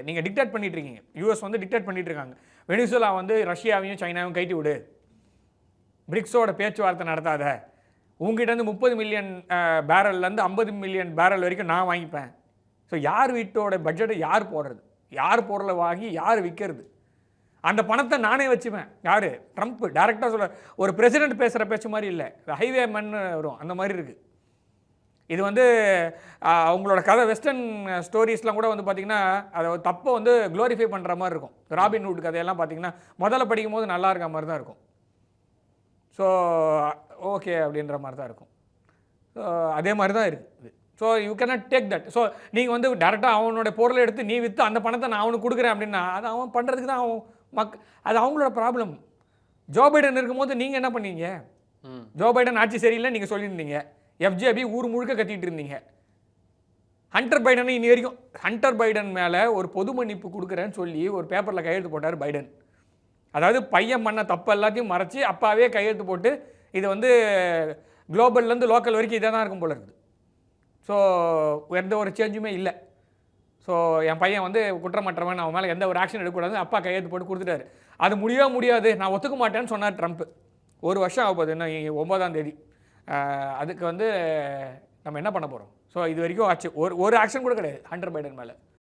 நீங்கள் டிக்டேட் பண்ணிட்டு இருக்கீங்க. யூஎஸ் வந்து டிக்டேட் பண்ணிட்டு இருக்காங்க. வெனிசுலா வந்து ரஷ்யாவையும் சைனாவையும் கைட்டி விடு, பிரிக்ஸோட பேச்சுவார்த்தை நடத்தாத, உங்ககிட்ட இருந்து 30 மில்லியன் பேரல்லேருந்து 50 மில்லியன் பேரல் வரைக்கும் நான் வாங்கிப்பேன். ஸோ யார் வீட்டோட பட்ஜெட்டை யார் போடுறது, யார் பொருளை வாங்கி யார் விற்கிறது, அந்த பணத்தை நானே வச்சுப்பேன். யார்? ட்ரம்ப் டைரெக்டாக சொல்ல, ஒரு பிரசிடென்ட் பேசுகிற பேச்சு மாதிரி இல்லை, ஹைவே மண் வரும் அந்த மாதிரி இருக்குது. இது வந்து அவங்களோட கதை வெஸ்டர்ன் ஸ்டோரிஸ்லாம் கூட வந்து பார்த்திங்கன்னா அதை தப்பை வந்து க்ளோரிஃபை பண்ணுற மாதிரி இருக்கும். ராபின்ஹுட் கதையெல்லாம் பார்த்திங்கன்னா முதல்ல படிக்கும் போது நல்லா இருக்க மாதிரி தான் இருக்கும். ஸோ ஓகே அப்படின்ற மாதிரி தான் இருக்கும். ஸோ அதே மாதிரி தான் இருக்குது. So you cannot take that. So நீங்கள் வந்து டேரெக்டாக அவனோட பொருளை எடுத்து நீ விற்று அந்த பணத்தை நான் அவனுக்கு கொடுக்குறேன் அப்படின்னா அது அவன் பண்ணுறதுக்கு தான் அவன் அது அவங்களோட ப்ராப்ளம். ஜோ பைடன் இருக்கும்போது நீங்கள் என்ன பண்ணீங்க? ஜோ பைடன் ஆட்சி சரியில்லை நீங்கள் சொல்லியிருந்தீங்க. எஃப்ஜேபி ஊர் முழுக்க கத்திட்டு இருந்தீங்க. ஹண்டர் பைடன் இனி வரைக்கும் ஹண்டர் பைடன் மேலே ஒரு பொது மன்னிப்பு கொடுக்குறேன்னு சொல்லி ஒரு பேப்பரில் கையெழுத்து போட்டார் பைடன். அதாவது பையன் பண்ண தப்பு எல்லாத்தையும் மறைச்சி அப்பாவே கையெழுத்து போட்டு இது வந்து குளோபல்லேருந்து லோக்கல் வரைக்கும் இதாக தான் இருக்கும் போல இருக்குது. ஸோ எந்த ஒரு சேஞ்சுமே இல்லை. ஸோ என் பையன் வந்து குற்றமற்றவன், அவன் மேலே எந்த ஒரு ஆக்ஷன் எடுக்கக்கூடாது, அப்பா கையெழுத்து போட்டு கொடுத்துட்டாரு. அது முடியவே முடியாது, நான் ஒத்துக்க மாட்டேன்னு சொன்னார் ட்ரம்ப். ஒரு வருஷம் ஆக போகுது, இன்னும் 9ஆம் தேதி. அதுக்கு வந்து நம்ம என்ன பண்ண போகிறோம்? ஸோ இது வரைக்கும் ஆச்சு ஒரு ஆக்ஷன் கூட கிடையாது ஹண்டர் பைடன் மேலே.